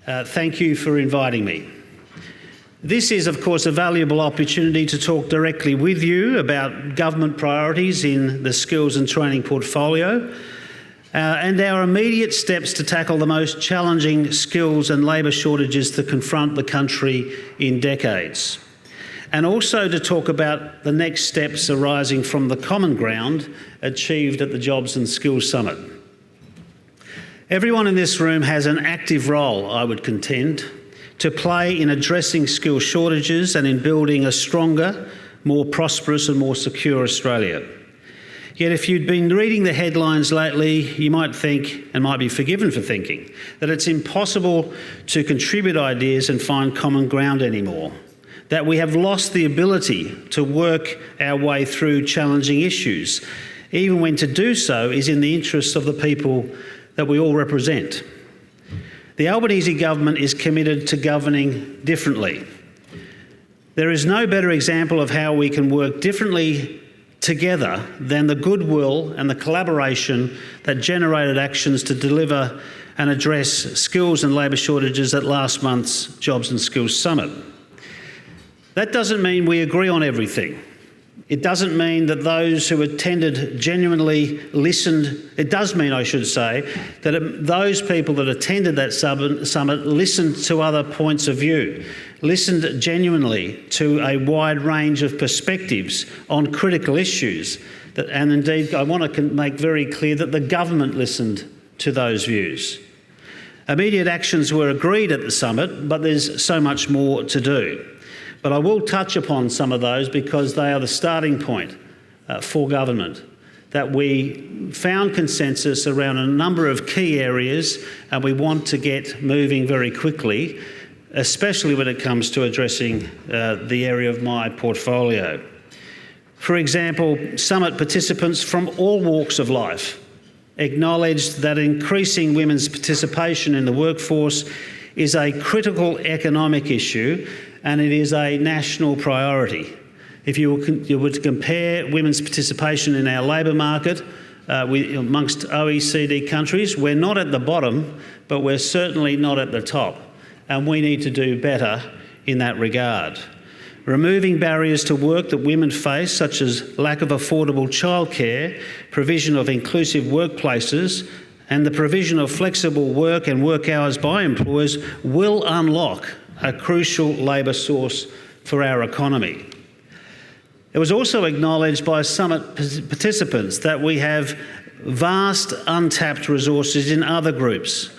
Thank you for inviting me. This is, of course, a valuable opportunity to talk directly with you about government priorities in the skills and training portfolio and our immediate steps to tackle the most challenging skills and labour shortages to confront the country in decades. And also to talk about the next steps arising from the common ground achieved at the Jobs and Skills Summit. Everyone in this room has an active role, I would contend, to play in addressing skill shortages and in building a stronger, more prosperous and more secure Australia. Yet if you'd been reading the headlines lately, you might think, and might be forgiven for thinking, that it's impossible to contribute ideas and find common ground anymore, that we have lost the ability to work our way through challenging issues, even when to do so is in the interests of the people that we all represent. The Albanese government is committed to governing differently. There is no better example of how we can work differently together than the goodwill and the collaboration that generated actions to deliver and address skills and labour shortages at last month's Jobs and Skills Summit. That doesn't mean we agree on everything. It doesn't mean that those who attended genuinely listened. It does mean, I should say, that those people that attended that summit listened to other points of view, listened genuinely to a wide range of perspectives on critical issues. And indeed, I want to make very clear that the government listened to those views. Immediate actions were agreed at the summit, but there's so much more to do. But I will touch upon some of those because they are the starting point for government, that we found consensus around a number of key areas and we want to get moving very quickly, especially when it comes to addressing the area of my portfolio. For example, summit participants from all walks of life acknowledged that increasing women's participation in the workforce is a critical economic issue and it is a national priority. If you were to compare women's participation in our labour market amongst OECD countries, we're not at the bottom, but we're certainly not at the top, and we need to do better in that regard. Removing barriers to work that women face, such as lack of affordable childcare, provision of inclusive workplaces, and the provision of flexible work and work hours by employers will unlock a crucial labour source for our economy. It was also acknowledged by summit participants that we have vast untapped resources in other groups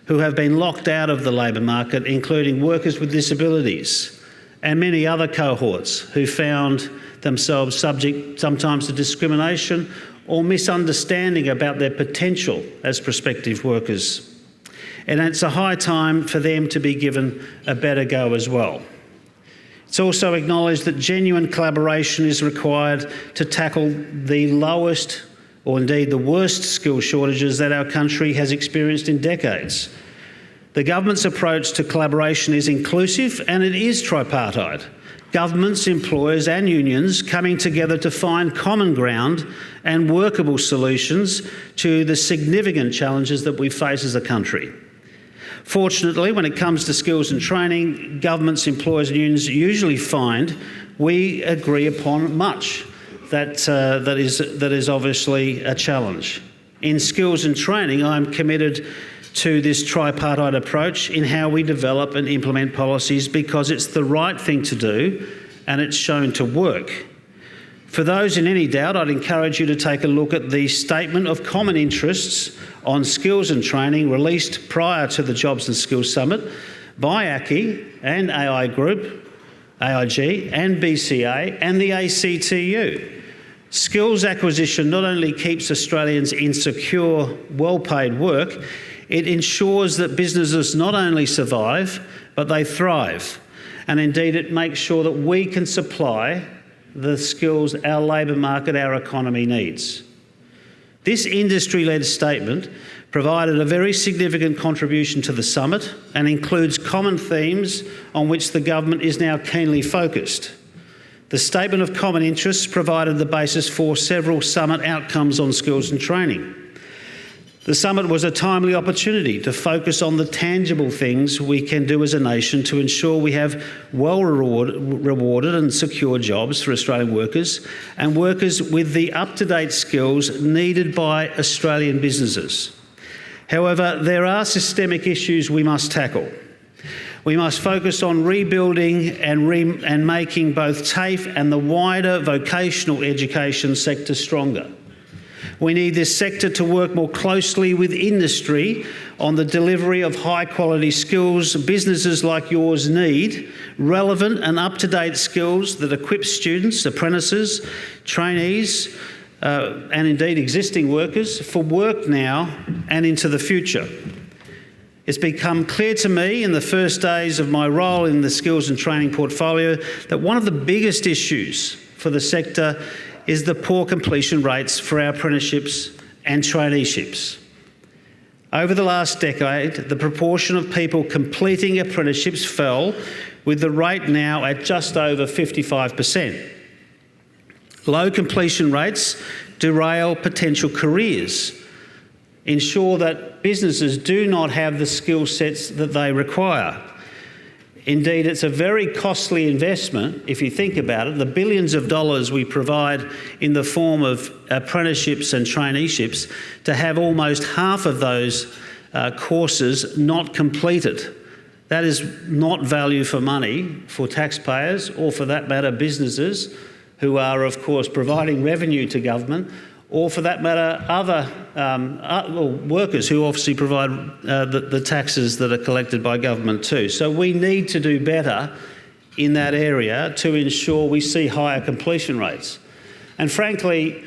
who have been locked out of the labour market, including workers with disabilities and many other cohorts who found themselves subject sometimes to discrimination or misunderstanding about their potential as prospective workers. And it's a high time for them to be given a better go as well. It's also acknowledged that genuine collaboration is required to tackle the lowest, or indeed the worst, skill shortages that our country has experienced in decades. The government's approach to collaboration is inclusive and it is tripartite. Governments, employers and unions coming together to find common ground and workable solutions to the significant challenges that we face as a country. Fortunately, when it comes to skills and training, governments, employers and unions usually find we agree upon much that is obviously a challenge. In skills and training, I'm committed to this tripartite approach in how we develop and implement policies because it's the right thing to do and it's shown to work. For those in any doubt, I'd encourage you to take a look at the Statement of Common Interests on Skills and Training released prior to the Jobs and Skills Summit by ACCI and AI Group, AIG and BCA and the ACTU. Skills acquisition not only keeps Australians in secure, well-paid work, it ensures that businesses not only survive, but they thrive. And indeed, it makes sure that we can supply the skills our labour market, our economy needs. This industry-led statement provided a very significant contribution to the summit and includes common themes on which the government is now keenly focused. The Statement of Common Interests provided the basis for several summit outcomes on skills and training. The summit was a timely opportunity to focus on the tangible things we can do as a nation to ensure we have well-rewarded and secure jobs for Australian workers and workers with the up-to-date skills needed by Australian businesses. However, there are systemic issues we must tackle. We must focus on rebuilding and making both TAFE and the wider vocational education sector stronger. We need this sector to work more closely with industry on the delivery of high-quality skills businesses like yours need, relevant and up-to-date skills that equip students, apprentices, trainees, and indeed existing workers for work now and into the future. It's become clear to me in the first days of my role in the skills and training portfolio that one of the biggest issues for the sector is the poor completion rates for our apprenticeships and traineeships. Over the last decade, the proportion of people completing apprenticeships fell, with the rate now at just over 55%. Low completion rates derail potential careers, ensure that businesses do not have the skill sets that they require. Indeed, it's a very costly investment, if you think about it, the billions of dollars we provide in the form of apprenticeships and traineeships, to have almost half of those courses not completed. That is not value for money for taxpayers, or for that matter businesses who are of course providing revenue to government, or for that matter other workers who obviously provide the taxes that are collected by government too. So we need to do better in that area to ensure we see higher completion rates. And frankly,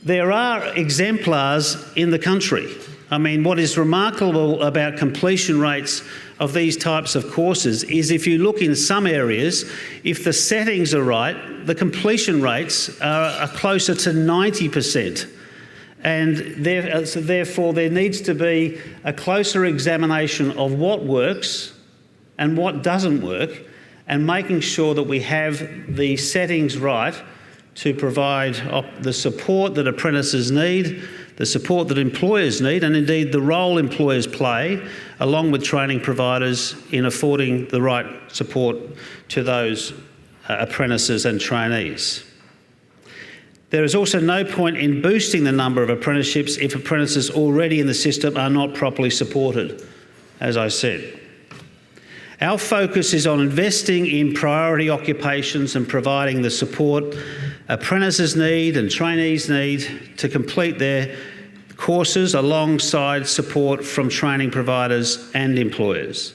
there are exemplars in the country. I mean, what is remarkable about completion rates of these types of courses is, if you look in some areas, if the settings are right, the completion rates are closer to 90%. And therefore there needs to be a closer examination of what works and what doesn't work, and making sure that we have the settings right to provide the support that apprentices need, the support that employers need, and indeed the role employers play, along with training providers, in affording the right support to those apprentices and trainees. There is also no point in boosting the number of apprenticeships if apprentices already in the system are not properly supported, as I said. Our focus is on investing in priority occupations and providing the support apprentices need and trainees need to complete their courses, alongside support from training providers and employers.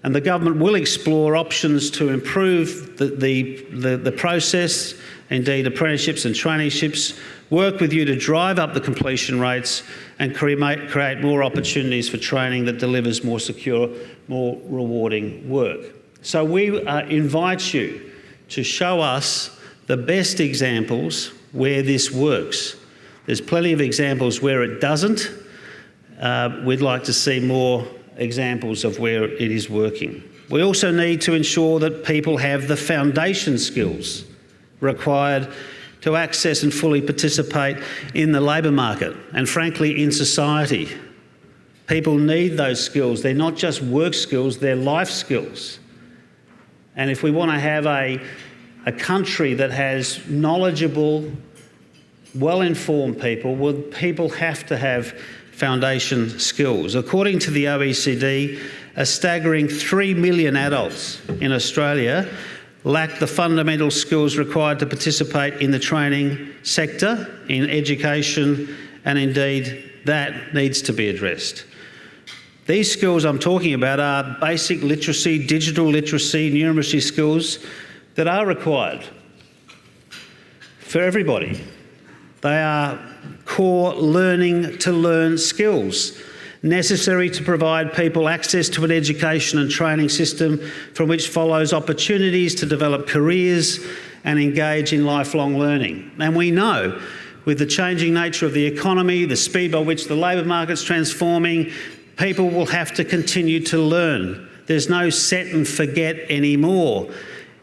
And the government will explore options to improve the process, indeed apprenticeships and traineeships, work with you to drive up the completion rates and create more opportunities for training that delivers more secure, more rewarding work. So we invite you to show us the best examples where this works. There's plenty of examples where it doesn't. We'd like to see more examples of where it is working. We also need to ensure that people have the foundation skills required to access and fully participate in the labour market and, frankly, in society. People need those skills. They're not just work skills, they're life skills. And if we want to have a country that has knowledgeable, well-informed people, well, people have to have foundation skills. According to the OECD, a staggering 3 million adults in Australia lack the fundamental skills required to participate in the training sector, in education, and indeed that needs to be addressed. These skills I'm talking about are basic literacy, digital literacy, numeracy skills that are required for everybody. They are core learning to learn skills necessary to provide people access to an education and training system from which follows opportunities to develop careers and engage in lifelong learning. And we know, with the changing nature of the economy, the speed by which the labour market's transforming, people will have to continue to learn. There's no set and forget anymore.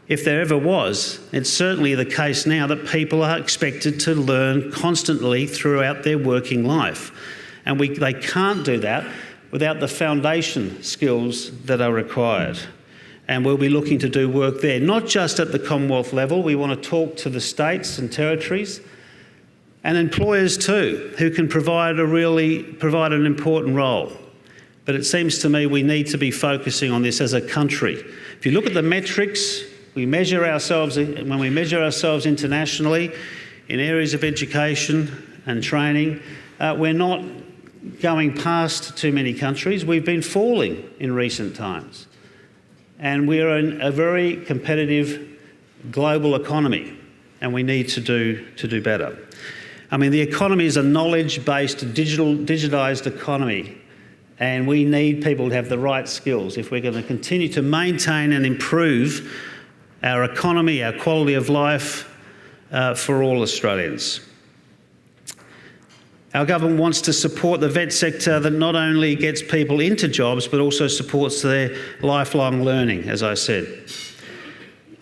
If there ever was, it's certainly the case now that people are expected to learn constantly throughout their working life. And they can't do that without the foundation skills that are required. And we'll be looking to do work there, not just at the Commonwealth level. We want to talk to the states and territories and employers too, who can provide an important role. But it seems to me we need to be focusing on this as a country. If you look at the metrics, when we measure ourselves internationally in areas of education and training, we're not going past too many countries. We've been falling in recent times. And we're in a very competitive global economy, and we need to do better. I mean, the economy is a knowledge-based, digitised economy, and we need people to have the right skills if we're going to continue to maintain and improve our economy, our quality of life for all Australians. Our government wants to support the vet sector that not only gets people into jobs but also supports their lifelong learning, as I said.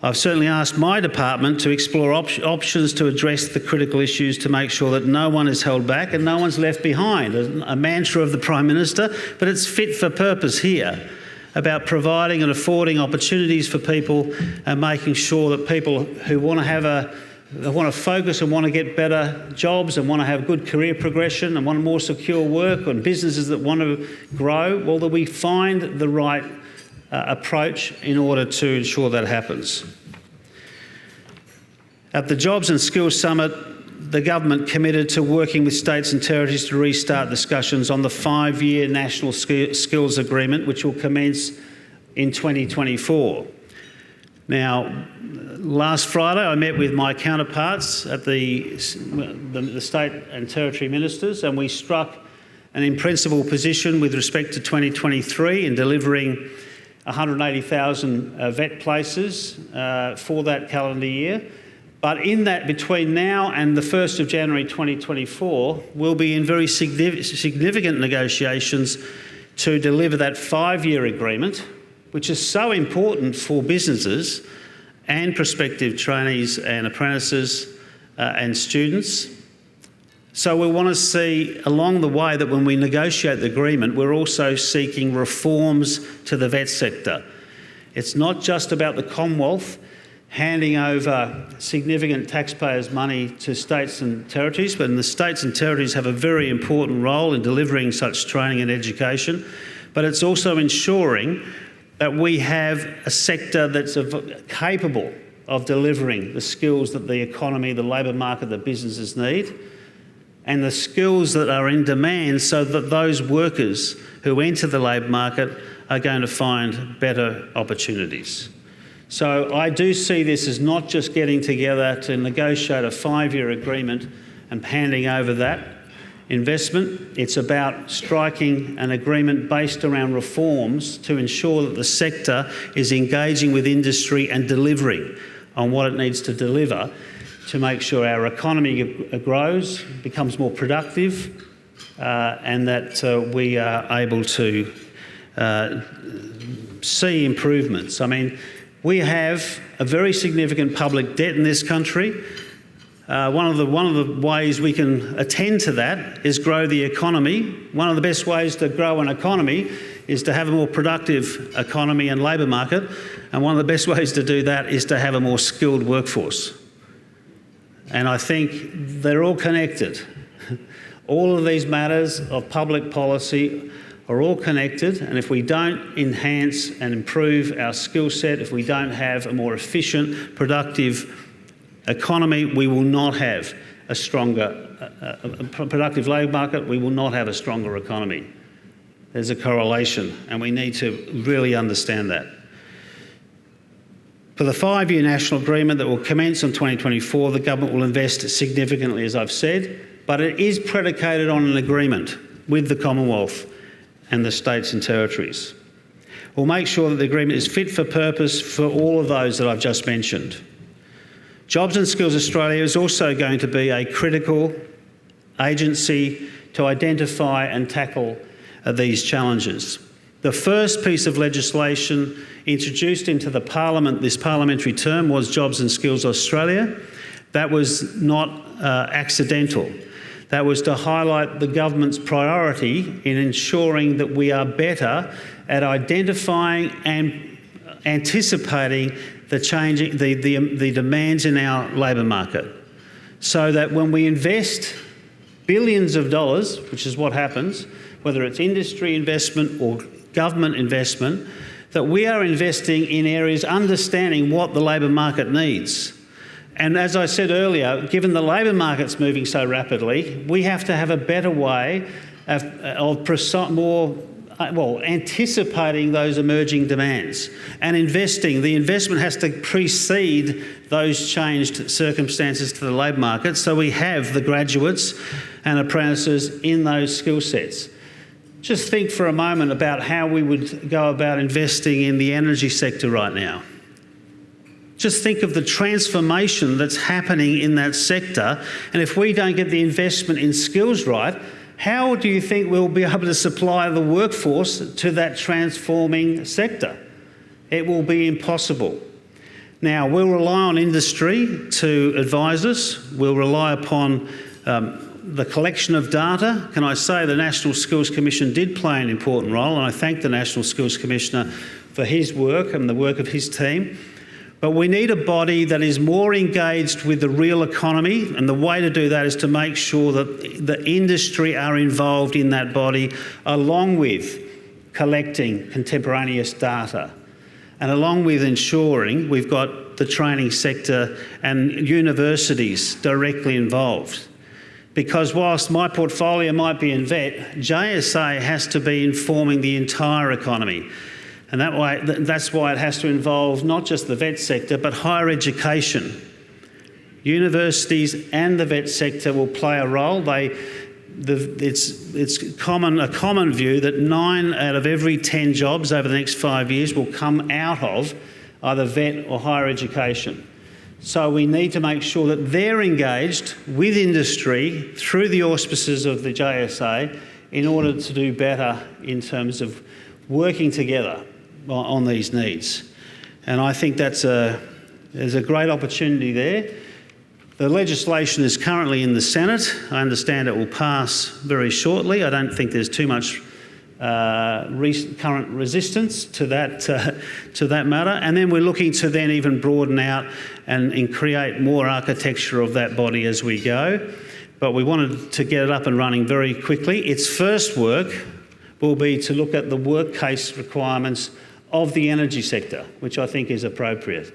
I've certainly asked my department to explore options to address the critical issues to make sure that no one is held back and no one's left behind. A mantra of the Prime Minister, but it's fit for purpose here, about providing and affording opportunities for people and making sure that people who want to focus and want to get better jobs and want to have good career progression and want more secure work, and businesses that want to grow, well, that we find the right approach in order to ensure that happens. At the Jobs and Skills Summit, the government committed to working with states and territories to restart discussions on the 5-year National Skills Agreement, which will commence in 2024. Now, last Friday I met with my counterparts at the state and territory ministers, and we struck an in-principle position with respect to 2023 in delivering 180,000 vet places for that calendar year. But in that, between now and the 1st of January 2024, we'll be in very significant negotiations to deliver that 5-year agreement, which is so important for businesses and prospective trainees and apprentices and students. So we want to see along the way that when we negotiate the agreement, we're also seeking reforms to the vet sector. It's not just about the Commonwealth handing over significant taxpayers' money to states and territories, but the states and territories have a very important role in delivering such training and education, but it's also ensuring that we have a sector that's capable of delivering the skills that the economy, the labour market, the businesses need, and the skills that are in demand, so that those workers who enter the labour market are going to find better opportunities. So I do see this as not just getting together to negotiate a 5-year agreement and handing over that investment. It's about striking an agreement based around reforms to ensure that the sector is engaging with industry and delivering on what it needs to deliver to make sure our economy grows, becomes more productive, and that we are able to see improvements. I mean, we have a very significant public debt in this country. One of the ways we can attend to that is grow the economy. One of the best ways to grow an economy is to have a more productive economy and labour market, and one of the best ways to do that is to have a more skilled workforce. And I think they're all connected. All of these matters of public policy are all connected, and if we don't enhance and improve our skill set, if we don't have a more efficient, productive economy, we will not have a stronger, productive labour market, we will not have a stronger economy. There's a correlation, and we need to really understand that. For the 5-year national agreement that will commence in 2024, the government will invest significantly, as I've said, but it is predicated on an agreement with the Commonwealth and the states and territories. We'll make sure that the agreement is fit for purpose for all of those that I've just mentioned. Jobs and Skills Australia is also going to be a critical agency to identify and tackle these challenges. The first piece of legislation introduced into the Parliament this parliamentary term was Jobs and Skills Australia. That was not accidental. That was to highlight the government's priority in ensuring that we are better at identifying and anticipating the demands in our labour market, so that when we invest billions of dollars, which is what happens, whether it's industry investment or government investment, that we are investing in areas understanding what the labour market needs. And as I said earlier, given the labour market's moving so rapidly, we have to have a better way of anticipating those emerging demands and investing. The investment has to precede those changed circumstances to the labour market, so we have the graduates and apprentices in those skill sets. Just think for a moment about how we would go about investing in the energy sector right now. Just think of the transformation that's happening in that sector, and if we don't get the investment in skills right, how do you think we'll be able to supply the workforce to that transforming sector? It will be impossible. Now, we'll rely on industry to advise us. We'll rely upon the collection of data. Can I say the National Skills Commission did play an important role, and I thank the National Skills Commissioner for his work and the work of his team. But we need a body that is more engaged with the real economy, and the way to do that is to make sure that the industry are involved in that body, along with collecting contemporaneous data, and along with ensuring we've got the training sector and universities directly involved. Because whilst my portfolio might be in vet, JSA has to be informing the entire economy. And that's why it has to involve not just the vet sector, but higher education. Universities and the vet sector will play a role. It's a common view that 9 out of every 10 jobs over the next 5 years will come out of either vet or higher education. So we need to make sure that they're engaged with industry through the auspices of the JSA in order to do better in terms of working together on these needs. And I think there's a great opportunity there. The legislation is currently in the Senate. I understand it will pass very shortly. I don't think there's too much current resistance to that matter. And then we're looking to then even broaden out and create more architecture of that body as we go. But we wanted to get it up and running very quickly. Its first work will be to look at the work case requirements of the energy sector, which I think is appropriate,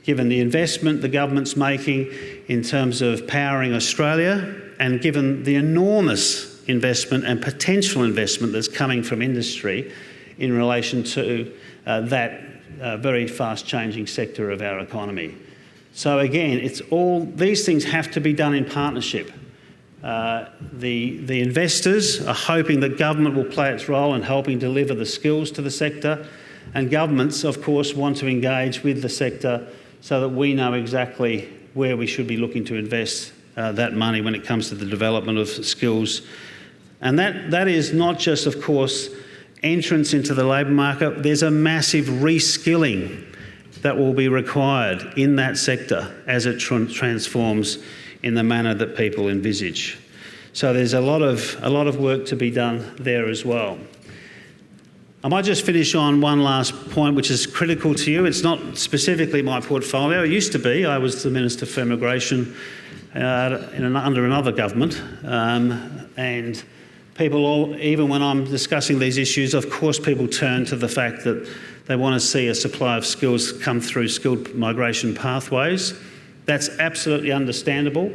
given the investment the government's making in terms of powering Australia, and given the enormous investment and potential investment that's coming from industry in relation to that very fast-changing sector of our economy. So again, these things have to be done in partnership. The investors are hoping that government will play its role in helping deliver the skills to the sector, and governments, of course, want to engage with the sector so that we know exactly where we should be looking to invest that money when it comes to the development of skills. And that is not just, of course, entrance into the labour market. There's a massive reskilling that will be required in that sector as it transforms in the manner that people envisage. So there's a lot of work to be done there as well. I might just finish on one last point, which is critical to you. It's not specifically my portfolio. It used to be. I was the Minister for Immigration under another government, and people, even when I'm discussing these issues, of course people turn to the fact that they want to see a supply of skills come through skilled migration pathways. That's absolutely understandable.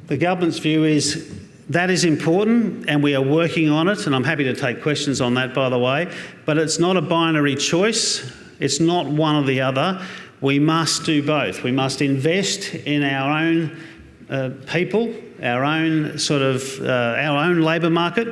The government's view is that is important, and we are working on it, and I'm happy to take questions on that, by the way, but it's not a binary choice. It's not one or the other. We must do both. We must invest in our own people, our own labour market,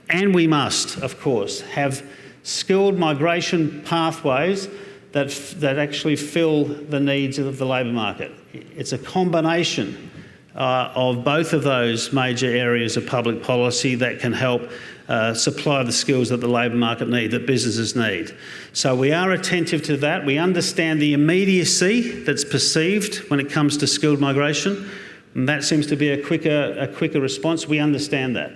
and we must, of course, have skilled migration pathways that actually fill the needs of the labour market. It's a combination of both of those major areas of public policy that can help supply the skills that the labour market need, that businesses need. So we are attentive to that. We understand the immediacy that's perceived when it comes to skilled migration. And that seems to be a quicker response. We understand that.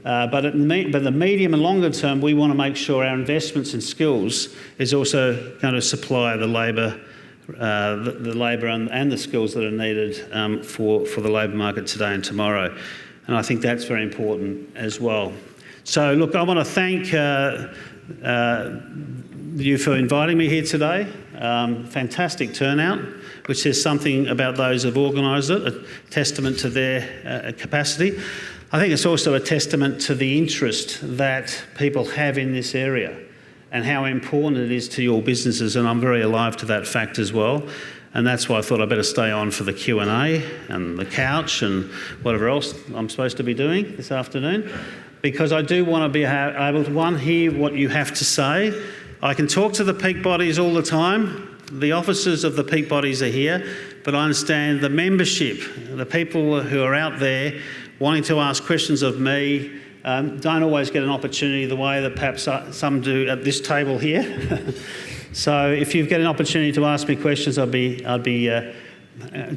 But the medium and longer term, we want to make sure our investments in skills is also going to supply the labour, and the skills that are needed for the labour market today and tomorrow. And I think that's very important as well. So look, I want to thank you for inviting me here today. Fantastic turnout, which says something about those who've organised it, a testament to their capacity. I think it's also a testament to the interest that people have in this area and how important it is to your businesses, and I'm very alive to that fact as well. And that's why I thought I'd better stay on for the Q&A and the couch and whatever else I'm supposed to be doing this afternoon, because I do want to be able to, one, hear what you have to say. I can talk to the peak bodies all the time. The officers of the peak bodies are here, but I understand the membership, the people who are out there wanting to ask questions of me, don't always get an opportunity the way that perhaps some do at this table here. So if you get an opportunity to ask me questions, I'd be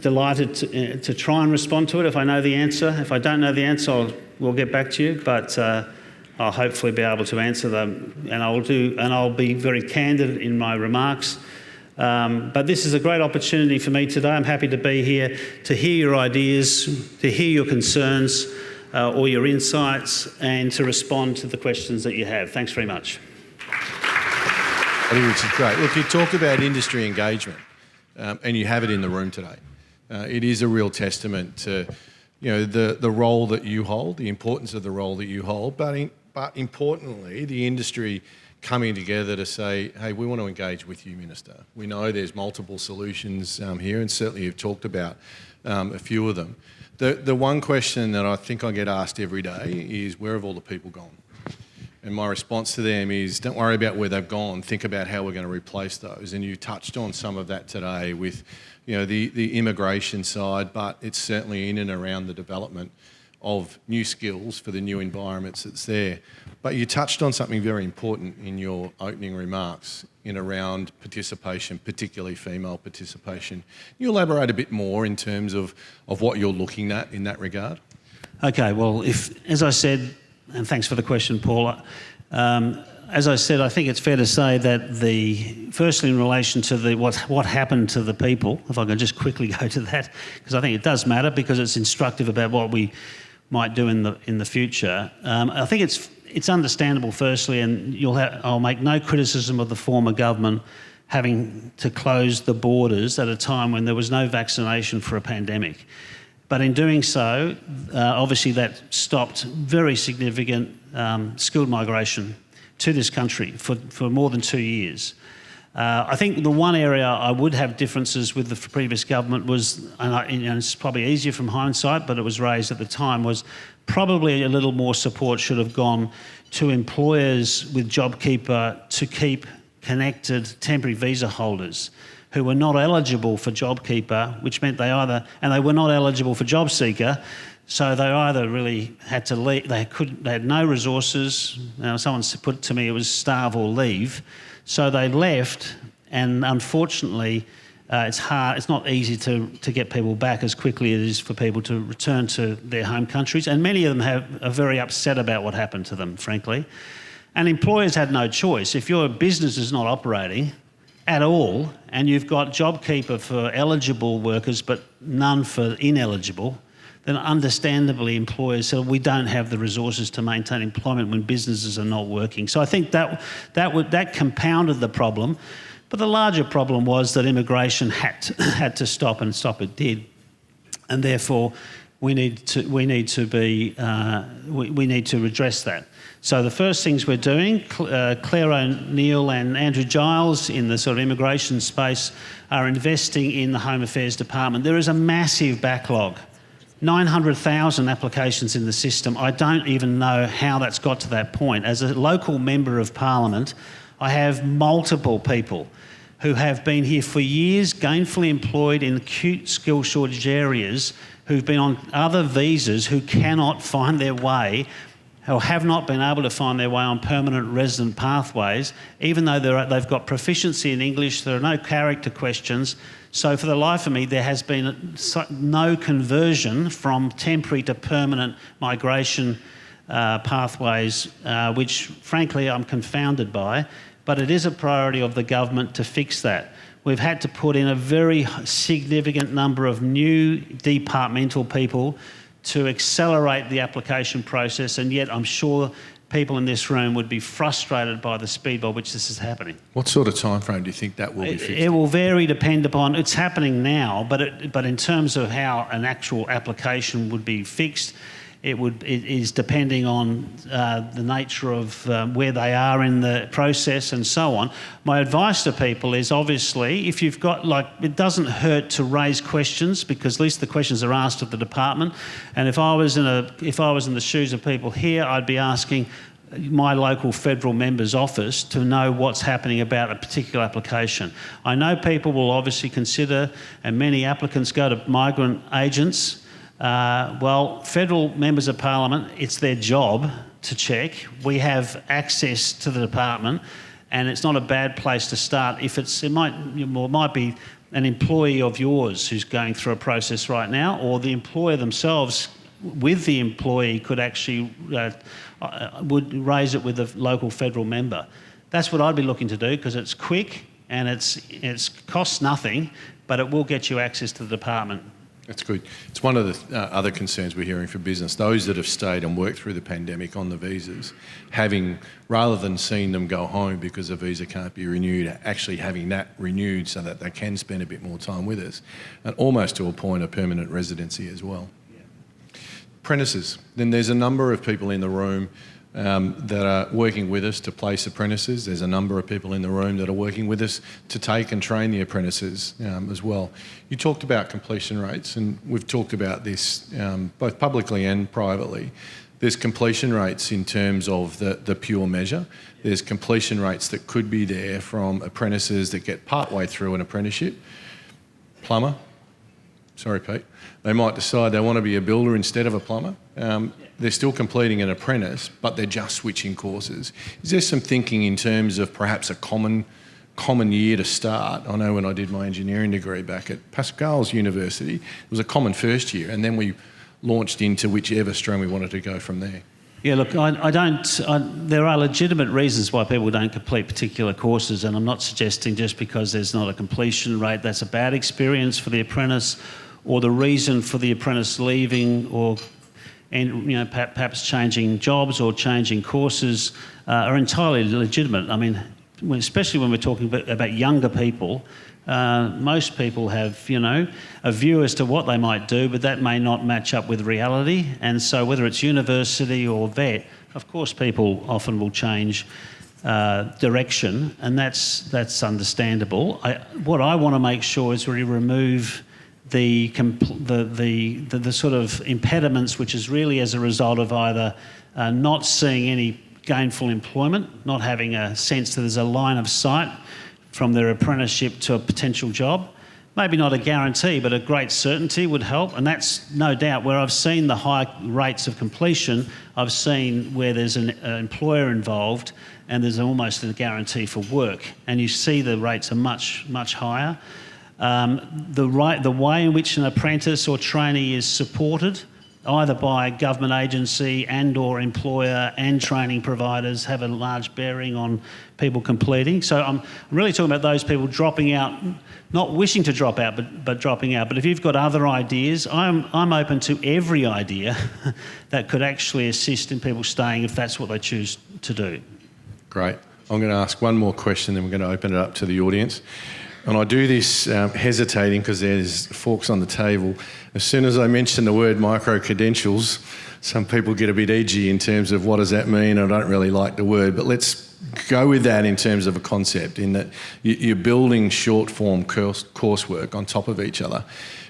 delighted to try and respond to it if I know the answer. If I don't know the answer, we'll get back to you, but I'll hopefully be able to answer them, and I'll be very candid in my remarks. But this is a great opportunity for me today. I'm happy to be here to hear your ideas, to hear your concerns or your insights, and to respond to the questions that you have. Thanks very much. I think this is great. Look, you talk about industry engagement, and you have it in the room today. It is a real testament to, the role that you hold, the importance of the role that you hold, but importantly, the industry coming together to say, hey, we want to engage with you, Minister. We know there's multiple solutions here, and certainly you've talked about a few of them. The one question that I think I get asked every day is, where have all the people gone? And my response to them is, don't worry about where they've gone, think about how we're going to replace those. And you touched on some of that today with, the immigration side, but it's certainly in and around the development of new skills for the new environments that's there. But you touched on something very important in your opening remarks in around participation, particularly female participation. Can you elaborate a bit more in terms of what you're looking at in that regard? Okay, well, as I said, and thanks for the question, Paul. As I said, I think it's fair to say that firstly in relation to what happened to the people, if I can just quickly go to that, because I think it does matter because it's instructive about what we might do in the future. I think it's understandable, firstly, and I'll make no criticism of the former government having to close the borders at a time when there was no vaccination for a pandemic. But in doing so, obviously that stopped very significant skilled migration to this country for more than 2 years. I think the one area I would have differences with the previous government was, and it's probably easier from hindsight, but it was raised at the time, was probably a little more support should have gone to employers with JobKeeper to keep connected temporary visa holders who were not eligible for JobKeeper, which meant they were not eligible for JobSeeker, so they either really had to leave, they had no resources. Someone put it to me, it was starve or leave. So they left, and unfortunately, it's hard. It's not easy to get people back as quickly as it is for people to return to their home countries. And many of them are very upset about what happened to them, frankly. And employers had no choice. If your business is not operating at all, and you've got JobKeeper for eligible workers but none for ineligible, then understandably employers said, we don't have the resources to maintain employment when businesses are not working. So I think that compounded the problem. But the larger problem was that immigration had to stop, and stop it did. And therefore, we need to redress that. So the first things we're doing, Claire O'Neill and Andrew Giles in the sort of immigration space are investing in the Home Affairs Department. There is a massive backlog. 900,000 applications in the system. I don't even know how that's got to that point. As a local member of Parliament, I have multiple people who have been here for years, gainfully employed in acute skill shortage areas, who've been on other visas, who cannot find their way, who have not been able to find their way on permanent resident pathways, even though they've got proficiency in English, there are no character questions. So for the life of me, there has been no conversion from temporary to permanent migration pathways, which frankly I'm confounded by, but it is a priority of the government to fix that. We've had to put in a very significant number of new departmental people to accelerate the application process, and yet I'm sure people in this room would be frustrated by the speed by which this is happening. What sort of timeframe do you think that will be fixed? It will vary, depend upon, it's happening now, but in terms of how an actual application would be fixed, it is depending on the nature of where they are in the process and so on. My advice to people is, obviously, if you've got, it doesn't hurt to raise questions, because at least the questions are asked of the department. And if I was in the shoes of people here, I'd be asking my local federal member's office to know what's happening about a particular application. I know people will obviously consider, and many applicants go to migrant agents. Well, federal members of parliament, it's their job to check. We have access to the department, and it's not a bad place to start. If it might be an employee of yours who's going through a process right now, or the employer themselves with the employee could actually would raise it with the local federal member. That's what I'd be looking to do, because it's quick and it's costs nothing, but it will get you access to the department. That's good. It's one of the other concerns we're hearing for business. Those that have stayed and worked through the pandemic on the visas, rather than seeing them go home because a visa can't be renewed, actually having that renewed so that they can spend a bit more time with us, and almost to a point of permanent residency as well. Yeah. Apprentices. Then there's a number of people in the room that are working with us to place apprentices. There's a number of people in the room that are working with us to take and train the apprentices as well. You talked about completion rates, and we've talked about this both publicly and privately. There's completion rates in terms of the pure measure. There's completion rates that could be there from apprentices that get partway through an apprenticeship. Plumber, sorry Pete, they might decide they want to be a builder instead of a plumber. They're still completing an apprentice, but they're just switching courses. Is there some thinking in terms of perhaps a common year to start? I know when I did my engineering degree back at Pascal's University, it was a common first year, and then we launched into whichever stream we wanted to go from there. Yeah, look, there are legitimate reasons why people don't complete particular courses, and I'm not suggesting just because there's not a completion rate that's a bad experience for the apprentice, or the reason for the apprentice leaving, or perhaps changing jobs or changing courses are entirely legitimate. I mean, especially when we're talking about younger people, most people have, a view as to what they might do, but that may not match up with reality. And so whether it's university or vet, of course people often will change direction, and that's understandable. What I want to make sure is we remove the sort of impediments, which is really as a result of either not seeing any gainful employment, not having a sense that there's a line of sight from their apprenticeship to a potential job. Maybe not a guarantee, but a great certainty would help. And that's no doubt where I've seen the high rates of completion. I've seen where there's an employer involved and there's almost a guarantee for work. And you see the rates are much, much higher. The way in which an apprentice or trainee is supported, either by a government agency and or employer and training providers, have a large bearing on people completing. So I'm really talking about those people dropping out, not wishing to drop out, but dropping out. But if you've got other ideas, I'm open to every idea that could actually assist in people staying if that's what they choose to do. Great. I'm going to ask one more question, then we're going to open it up to the audience. And I do this hesitating because there's forks on the table. As soon as I mention the word micro-credentials, some people get a bit edgy in terms of what does that mean. I don't really like the word, but let's go with that in terms of a concept, in that you're building short-form coursework on top of each other.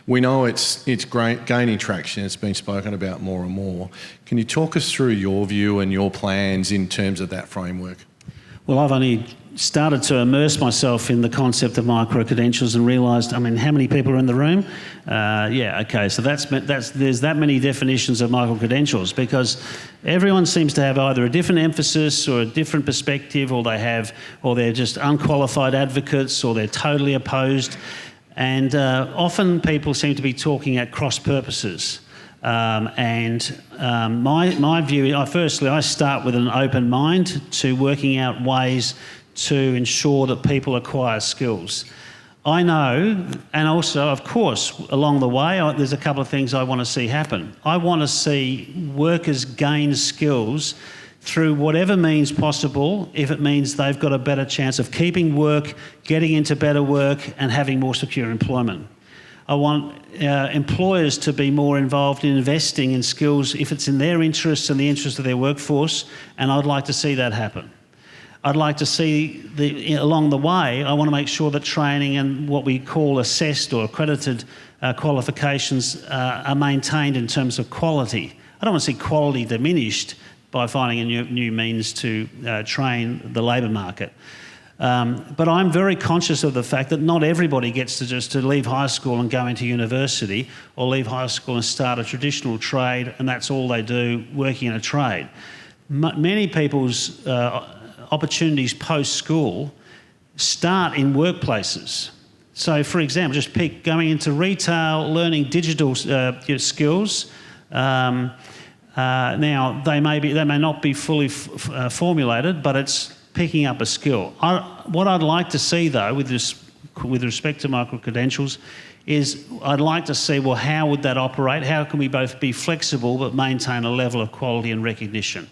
We know it's gaining traction. It's been spoken about more and more. Can you talk us through your view and your plans in terms of that framework? Well, I've only started to immerse myself in the concept of micro-credentials and realised, how many people are in the room? So there's that many definitions of micro-credentials, because everyone seems to have either a different emphasis or a different perspective, or they're just unqualified advocates, or they're totally opposed. And often people seem to be talking at cross purposes. My view, firstly, I start with an open mind to working out ways to ensure that people acquire skills. I know, and also, of course, along the way, there's a couple of things I want to see happen. I want to see workers gain skills through whatever means possible, if it means they've got a better chance of keeping work, getting into better work, and having more secure employment. I want employers to be more involved in investing in skills if it's in their interests and the interests of their workforce, and I'd like to see that happen. I'd like to see, along the way, I want to make sure that training and what we call assessed or accredited qualifications are maintained in terms of quality. I don't want to see quality diminished by finding a new means to train the labour market. But I'm very conscious of the fact that not everybody gets to leave high school and go into university, or leave high school and start a traditional trade, and that's all they do, working in a trade. Many people's opportunities post-school start in workplaces. So, for example, just pick going into retail, learning digital skills. Now, they may not be fully formulated, but it's picking up a skill. What I'd like to see, though, with respect to micro-credentials, is I'd like to see, well, how would that operate? How can we both be flexible but maintain a level of quality and recognition?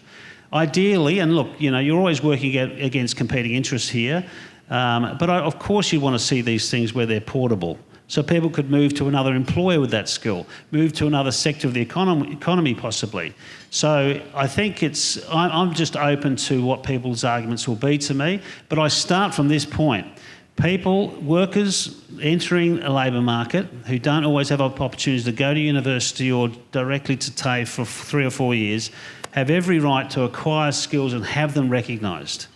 Ideally, and look, you're always working against competing interests here, but of course you want to see these things where they're portable. So people could move to another employer with that skill, move to another sector of the economy possibly. So I think I'm just open to what people's arguments will be to me, but I start from this point. Workers entering a labour market who don't always have opportunities to go to university or directly to TAFE for 3 or 4 years have every right to acquire skills and have them recognised.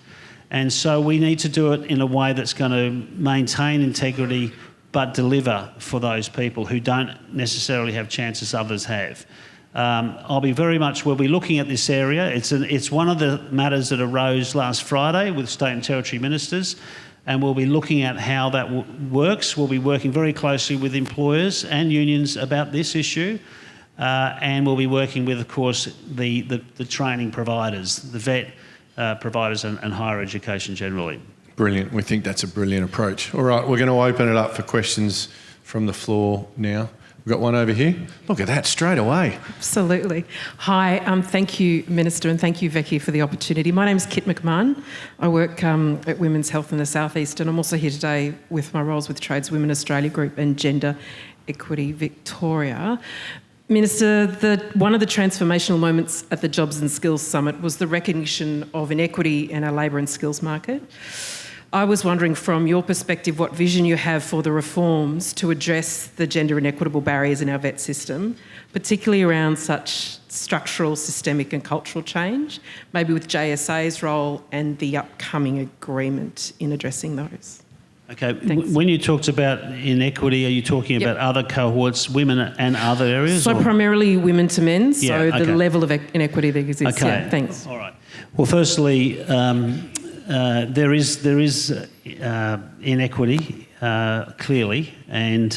And so we need to do it in a way that's going to maintain integrity but deliver for those people who don't necessarily have chances others have. We'll be looking at this area. It's one of the matters that arose last Friday with state and territory ministers, and we'll be looking at how that works. We'll be working very closely with employers and unions about this issue, and we'll be working with, of course, the training providers, the vet providers and higher education generally. Brilliant. We think that's a brilliant approach. All right, we're going to open it up for questions from the floor now. We've got one over here. Look at that, straight away. Absolutely. Hi, thank you, Minister, and thank you, Vicky, for the opportunity. My name's Kit McMahon. I work at Women's Health in the South East, and I'm also here today with my roles with Tradeswomen Australia Group and Gender Equity Victoria. Minister, one of the transformational moments at the Jobs and Skills Summit was the recognition of inequity in our labour and skills market. I was wondering, from your perspective, what vision you have for the reforms to address the gender inequitable barriers in our vet system, particularly around such structural, systemic and cultural change, maybe with JSA's role and the upcoming agreement in addressing those. Okay, when you talked about inequity, are you talking about other cohorts, women and other areas? So primarily women to men, so the level of inequity that exists. Okay, yeah, thanks. All right. Well, firstly, there is inequity clearly, and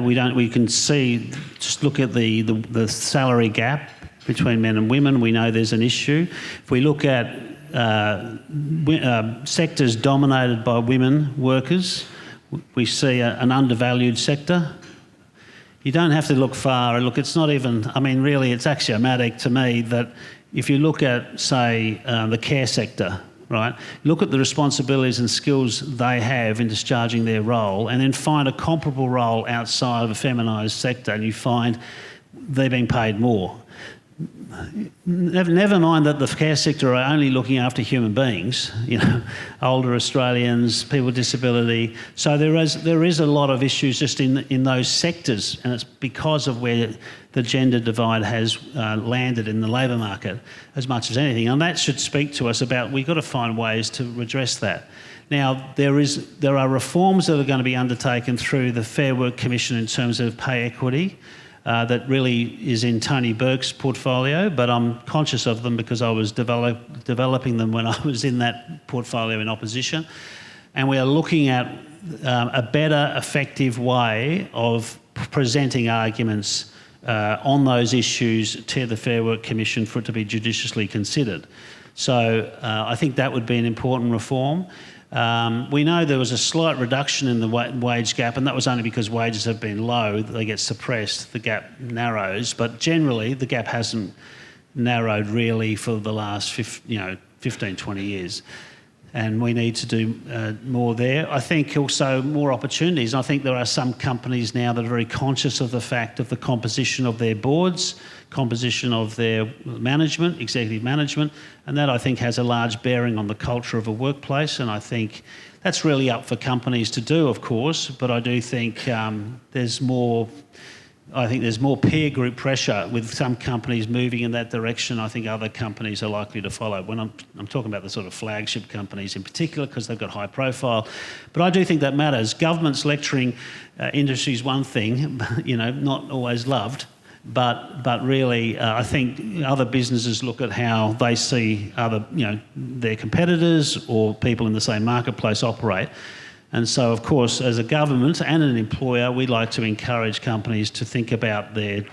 we can see. Just look at the salary gap between men and women. We know there's an issue. If we look at sectors dominated by women workers, we see an undervalued sector. You don't have to look far. Look, it's not even, really it's axiomatic to me that if you look at, say, the care sector, right, look at the responsibilities and skills they have in discharging their role, and then find a comparable role outside of a feminised sector, and you find they're being paid more. Never mind that the care sector are only looking after human beings, older Australians, people with disability. So there is a lot of issues just in those sectors, and it's because of where the gender divide has landed in the labour market as much as anything. And that should speak to us about we've got to find ways to redress that. Now, there are reforms that are going to be undertaken through the Fair Work Commission in terms of pay equity that really is in Tony Burke's portfolio, but I'm conscious of them because I was developing them when I was in that portfolio in opposition. And we are looking at a better, effective way of presenting arguments on those issues to the Fair Work Commission for it to be judiciously considered. So I think that would be an important reform. We know there was a slight reduction in the wage gap, and that was only because wages have been low. They get suppressed, the gap narrows, but generally the gap hasn't narrowed really for the last 15, 20 years. And we need to do more there. I think also more opportunities. I think there are some companies now that are very conscious of the fact of the composition of their boards, composition of their management, executive management, and that I think has a large bearing on the culture of a workplace. And I think that's really up for companies to do, of course, but I do think there's more peer group pressure with some companies moving in that direction. I think other companies are likely to follow. When I'm talking about the sort of flagship companies in particular because they've got high profile. But I do think that matters. Governments lecturing industry is one thing, not always loved. But really, I think other businesses look at how they see their competitors or people in the same marketplace operate. And so, of course, as a government and an employer, we like to encourage companies to think about the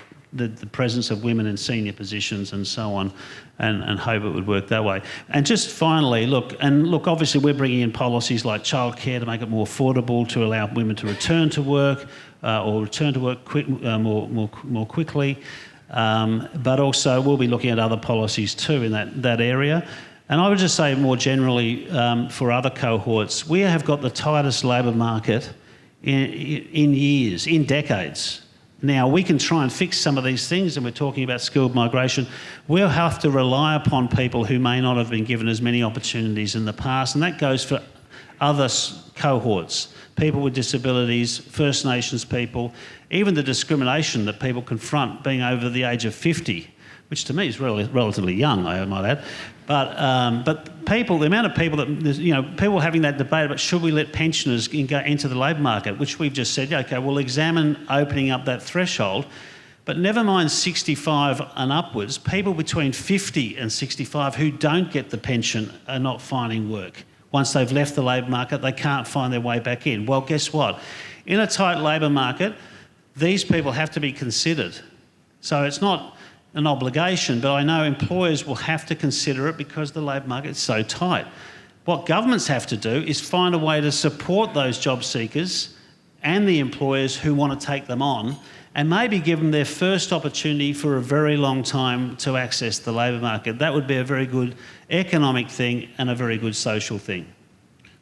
presence of women in senior positions and so on, and hope it would work that way. And just finally, look, obviously we're bringing in policies like childcare to make it more affordable, to allow women to return to work or return to work more quickly. But also we'll be looking at other policies too in that area. And I would just say more generally for other cohorts, we have got the tightest labour market in years, in decades. Now, we can try and fix some of these things, and we're talking about skilled migration. We'll have to rely upon people who may not have been given as many opportunities in the past, and that goes for other cohorts, people with disabilities, First Nations people, even the discrimination that people confront being over the age of 50, which to me is relatively young, I might add. But people, the amount of people that, people having that debate about should we let pensioners go into the labour market, which we've just said, okay, we'll examine opening up that threshold, but never mind 65 and upwards, people between 50 and 65 who don't get the pension are not finding work. Once they've left the labour market, they can't find their way back in. Well, guess what? In a tight labour market, these people have to be considered. So it's not an obligation, but I know employers will have to consider it because the labour market is so tight. What governments have to do is find a way to support those job seekers and the employers who want to take them on, and maybe give them their first opportunity for a very long time to access the labour market. That would be a very good economic thing and a very good social thing.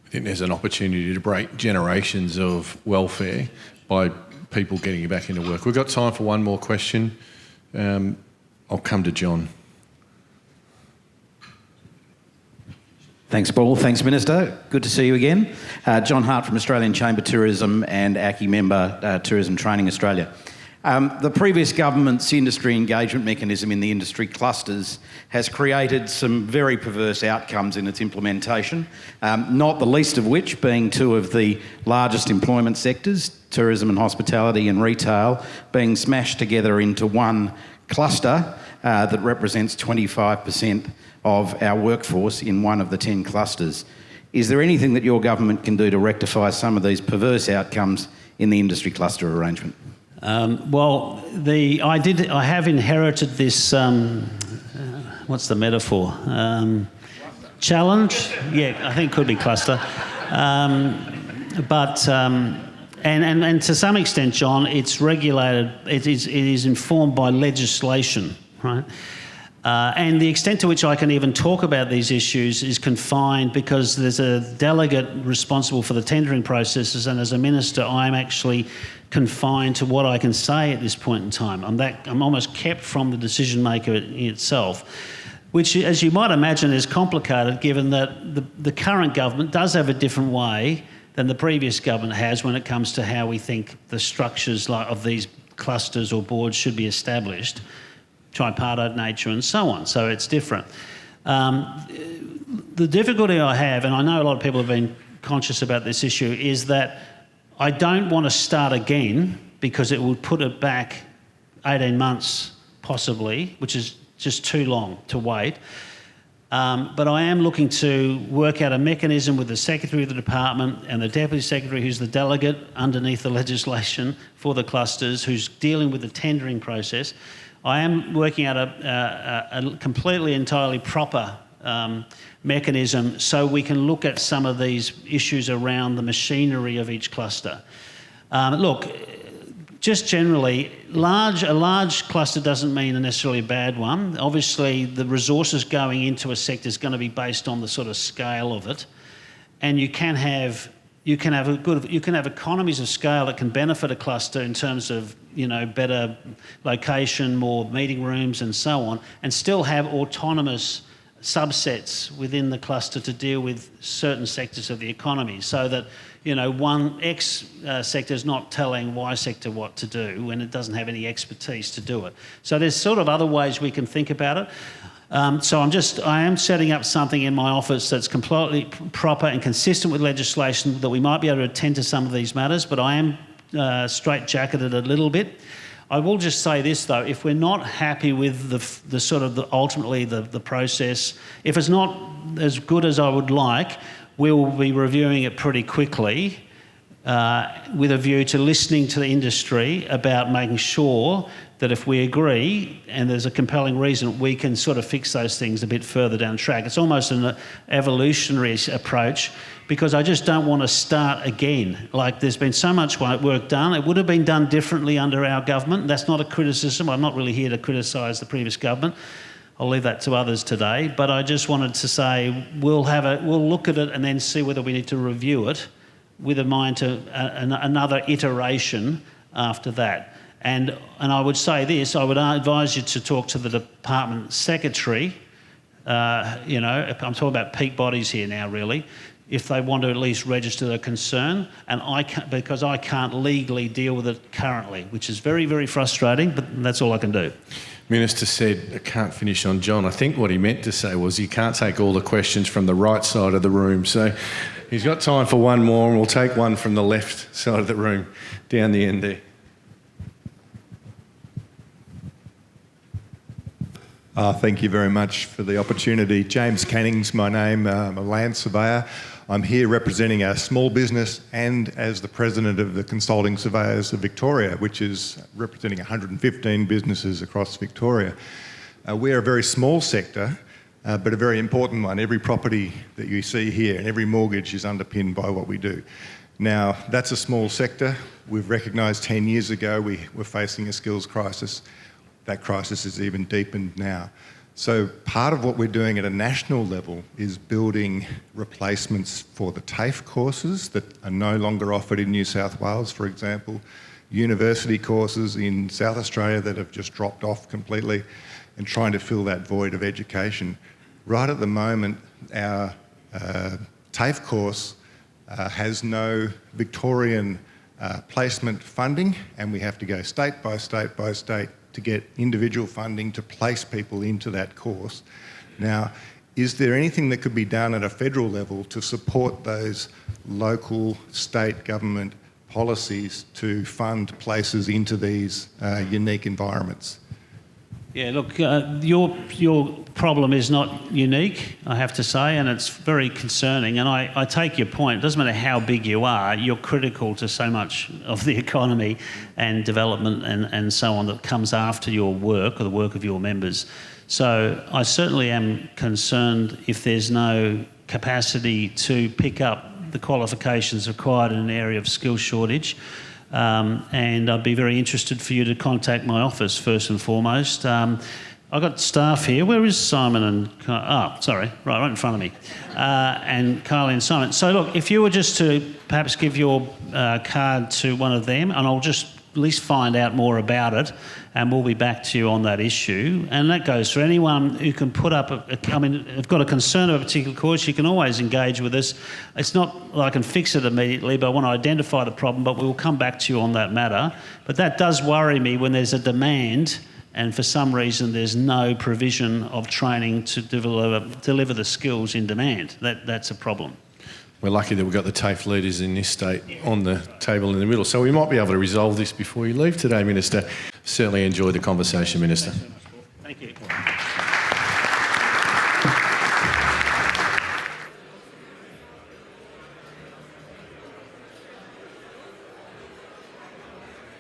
I think there's an opportunity to break generations of welfare by people getting back into work. We've got time for one more question. I'll come to John. Thanks, Paul. Thanks, Minister. Good to see you again. John Hart from Australian Chamber Tourism and ACCI member, Tourism Training Australia. The previous government's industry engagement mechanism in the industry clusters has created some very perverse outcomes in its implementation, not the least of which being two of the largest employment sectors, tourism and hospitality and retail, being smashed together into one cluster that represents 25% of our workforce in one of the 10 clusters. Is there anything that your government can do to rectify some of these perverse outcomes in the industry cluster arrangement? I have inherited this, what's the metaphor? Challenge? Yeah, I think it could be cluster. And to some extent, John, it's regulated, it is informed by legislation, right? And the extent to which I can even talk about these issues is confined because there's a delegate responsible for the tendering processes, and as a minister, I'm actually confined to what I can say at this point in time. I'm almost kept from the decision maker itself, which, as you might imagine, is complicated given that the current government does have a different way than the previous government has when it comes to how we think the structures of these clusters or boards should be established, tripartite nature and so on. So it's different. The difficulty I have, and I know a lot of people have been conscious about this issue, is that I don't want to start again because it would put it back 18 months possibly, which is just too long to wait. But I am looking to work out a mechanism with the Secretary of the Department and the Deputy Secretary, who's the delegate underneath the legislation for the clusters, who's dealing with the tendering process. I am working out a completely, entirely proper mechanism so we can look at some of these issues around the machinery of each cluster. Look, just generally, a large cluster doesn't mean necessarily a bad one. Obviously, the resources going into a sector is going to be based on the sort of scale of it, and you can have economies of scale that can benefit a cluster in terms of better location, more meeting rooms, and so on, and still have autonomous subsets within the cluster to deal with certain sectors of the economy, so that one X sector is not telling Y sector what to do when it doesn't have any expertise to do it. So there's sort of other ways we can think about it. So I am setting up something in my office that's completely proper and consistent with legislation that we might be able to attend to some of these matters, but I am straitjacketed a little bit. I will just say this though, if we're not happy with ultimately the process, if it's not as good as I would like, we will be reviewing it pretty quickly with a view to listening to the industry about making sure that if we agree and there's a compelling reason, we can sort of fix those things a bit further down the track. It's almost an evolutionary approach, because I just don't want to start again. Like, there's been so much work done. It would have been done differently under our government. That's not a criticism. I'm not really here to criticise the previous government. I'll leave that to others today. But I just wanted to say we'll look at it and then see whether we need to review it with a mind to another iteration after that. And I would say this, I would advise you to talk to the department secretary, I'm talking about peak bodies here now really, if they want to at least register their concern, and because I can't legally deal with it currently, which is very, very frustrating, but that's all I can do. Minister said, I can't finish on John. I think what he meant to say was he can't take all the questions from the right side of the room. So he's got time for one more, and we'll take one from the left side of the room, down the end there. Thank you very much for the opportunity. James Canning's my name. I'm a land surveyor. I'm here representing our small business and as the president of the Consulting Surveyors of Victoria, which is representing 115 businesses across Victoria. We're a very small sector, but a very important one. Every property that you see here and every mortgage is underpinned by what we do. Now, that's a small sector. We've recognised 10 years ago we were facing a skills crisis. That crisis has even deepened now. So part of what we're doing at a national level is building replacements for the TAFE courses that are no longer offered in New South Wales, for example, university courses in South Australia that have just dropped off completely, and trying to fill that void of education. Right at the moment, our TAFE course has no Victorian placement funding, and we have to go state by state by state to get individual funding to place people into that course. Now, is there anything that could be done at a federal level to support those local, state government policies to fund places into these unique environments? Yeah, look, your problem is not unique, I have to say, and it's very concerning. And I take your point. It doesn't matter how big you are, you're critical to so much of the economy and development and so on that comes after your work or the work of your members. So I certainly am concerned if there's no capacity to pick up the qualifications required in an area of skills shortage. And I'd be very interested for you to contact my office first and foremost. I've got staff here. Where is Simon and... right in front of me. And Kylie and Simon. So look, if you were just to perhaps give your card to one of them, and I'll just least find out more about it, and we'll be back to you on that issue. And that goes for anyone who can put up have got a concern of a particular cause, you can always engage with us. It's not that I can fix it immediately, but I want to identify the problem, but we will come back to you on that matter. But that does worry me when there's a demand and for some reason there's no provision of training to deliver the skills in demand. That's a problem. We're lucky that we've got the TAFE leaders in this state on the table in the middle, so we might be able to resolve this before you leave today, Minister. Certainly enjoy the conversation, Minister.